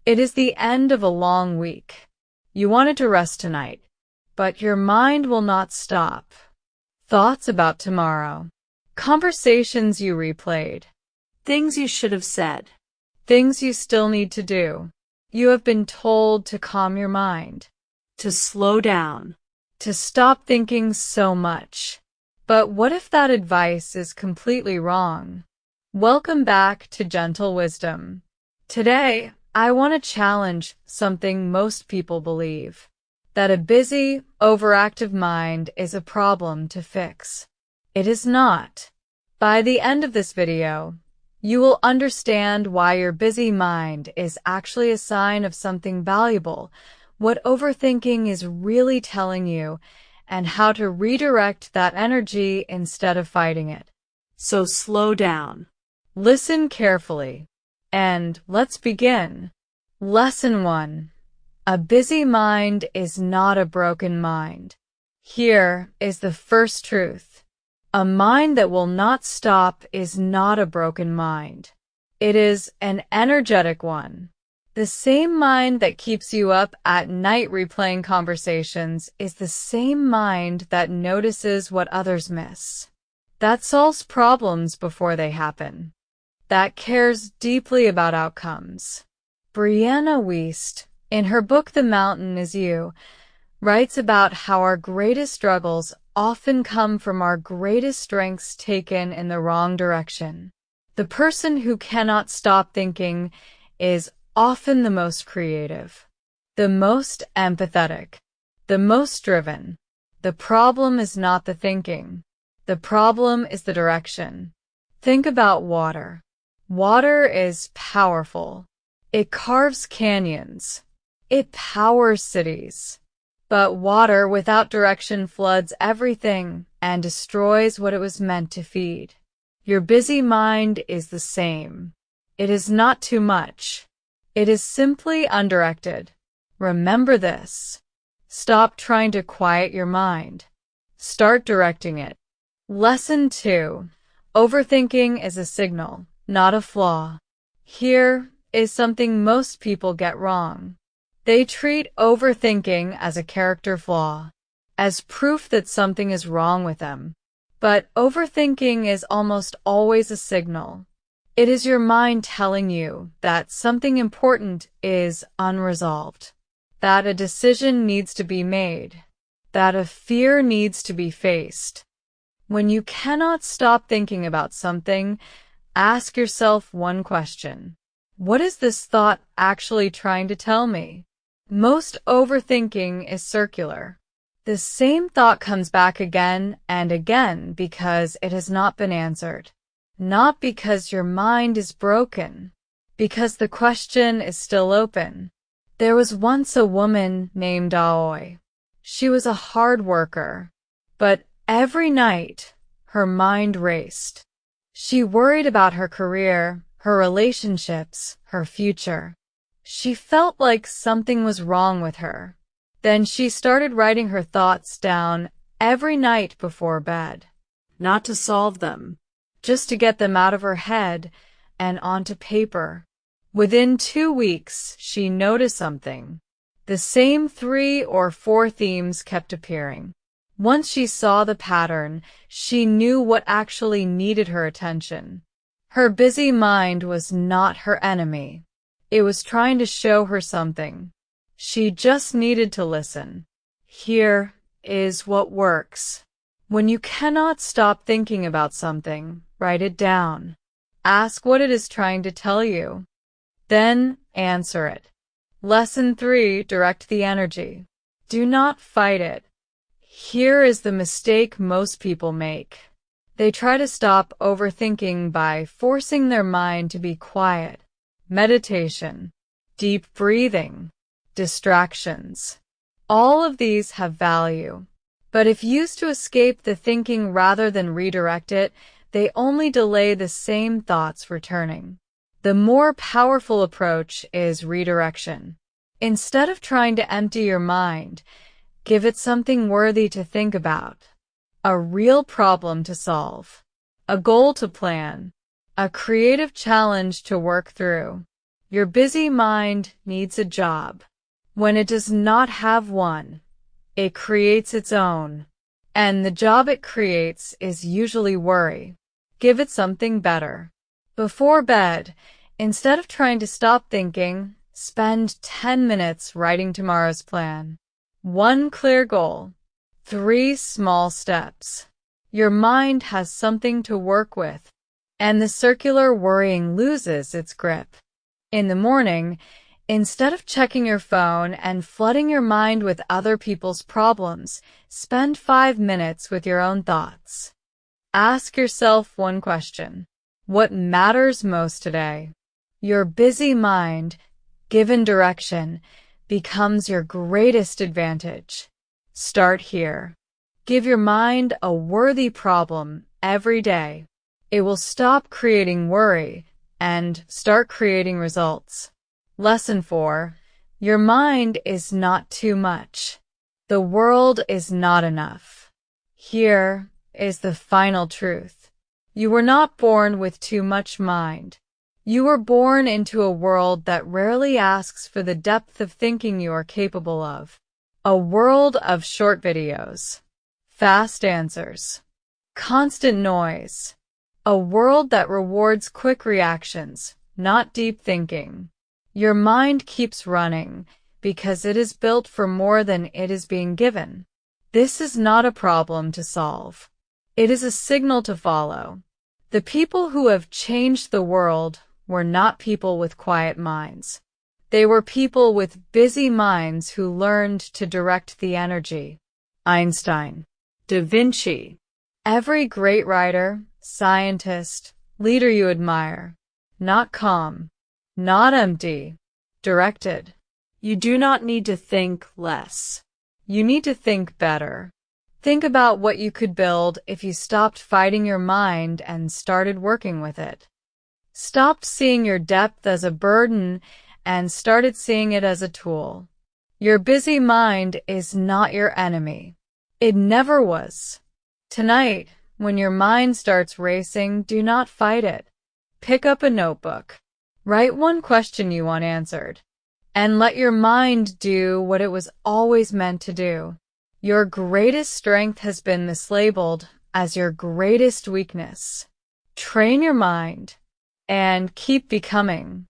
It is the end of a long week. You wanted to rest tonight, but your mind will not stop. Thoughts about tomorrow. Conversations you replayed. Things you should have said. Things you still need to do. You have been told to calm your mind. To slow down. To stop thinking so much. But what if that advice is completely wrong? Welcome back to Gentle Wisdom. Today, I want to challenge something most people believe. That a busy, overactive mind is a problem to fix. It is not. By the end of this video, you will understand why your busy mind is actually a sign of something valuable, what overthinking is really telling you, and how to redirect that energy instead of fighting it. So slow down. Listen carefully. And let's begin. Lesson 1. A busy mind is not a broken mind. Here is the first truth. A mind that will not stop is not a broken mind. It is an energetic one. The same mind that keeps you up at night replaying conversations is the same mind that notices what others miss. That solves problems before they happen. That cares deeply about outcomes. Brianna Wiest, in her book The Mountain Is You, writes about how our greatest struggles often come from our greatest strengths taken in the wrong direction. The person who cannot stop thinking is often the most creative, the most empathetic, the most driven. The problem is not the thinking. The problem is the direction. Think about water. Water is powerful. It carves canyons. It powers cities. But water without direction floods everything and destroys what it was meant to feed. Your busy mind is the same. It is not too much. It is simply undirected. Remember this. Stop trying to quiet your mind. Start directing it. Lesson 2. Overthinking is a signal, not a flaw. Here is something most people get wrong. They treat overthinking as a character flaw, as proof that something is wrong with them. But overthinking is almost always a signal. It is your mind telling you that something important is unresolved, that a decision needs to be made, that a fear needs to be faced. When you cannot stop thinking about something, ask yourself one question. What is this thought actually trying to tell me? Most overthinking is circular. The same thought comes back again and again because it has not been answered. Not because your mind is broken, because the question is still open. There was once a woman named Aoi. She was a hard worker, but every night her mind raced. She worried about her career, her relationships, her future. She felt like something was wrong with her. Then she started writing her thoughts down every night before bed. Not to solve them, just to get them out of her head and onto paper. Within 2 weeks, she noticed something. The same 3 or 4 themes kept appearing. Once she saw the pattern, she knew what actually needed her attention. Her busy mind was not her enemy. It was trying to show her something. She just needed to listen. Here is what works. When you cannot stop thinking about something, write it down. Ask what it is trying to tell you. Then answer it. Lesson 3. Direct the energy. Do not fight it. Here is the mistake most people make. They try to stop overthinking by forcing their mind to be quiet. Meditation, deep breathing, distractions. All of these have value. But if used to escape the thinking rather than redirect it, they only delay the same thoughts returning. The more powerful approach is redirection. Instead of trying to empty your mind, give it something worthy to think about. A real problem to solve. A goal to plan. A creative challenge to work through. Your busy mind needs a job. When it does not have one, it creates its own. And the job it creates is usually worry. Give it something better. Before bed, instead of trying to stop thinking, spend 10 minutes writing tomorrow's plan. 1 clear goal. 3 small steps. Your mind has something to work with, and the circular worrying loses its grip. In the morning, instead of checking your phone and flooding your mind with other people's problems, spend 5 minutes with your own thoughts. Ask yourself one question. What matters most today? Your busy mind, given direction, becomes your greatest advantage. Start here. Give your mind a worthy problem every day. It will stop creating worry and start creating results. Lesson 4. Your mind is not too much. The world is not enough. Here is the final truth. You were not born with too much mind. You were born into a world that rarely asks for the depth of thinking you are capable of. A world of short videos, fast answers, constant noise. A world that rewards quick reactions, not deep thinking. Your mind keeps running because it is built for more than it is being given. This is not a problem to solve. It is a signal to follow. The people who have changed the world were not people with quiet minds. They were people with busy minds who learned to direct the energy. Einstein, Da Vinci. Every great writer, scientist, leader you admire. Not calm, not empty, directed. You do not need to think less. You need to think better. Think about what you could build if you stopped fighting your mind and started working with it. Stopped seeing your depth as a burden and started seeing it as a tool. Your busy mind is not your enemy. It never was. Tonight, when your mind starts racing, do not fight it. Pick up a notebook. Write one question you want answered. And let your mind do what it was always meant to do. Your greatest strength has been mislabeled as your greatest weakness. Train your mind and keep becoming.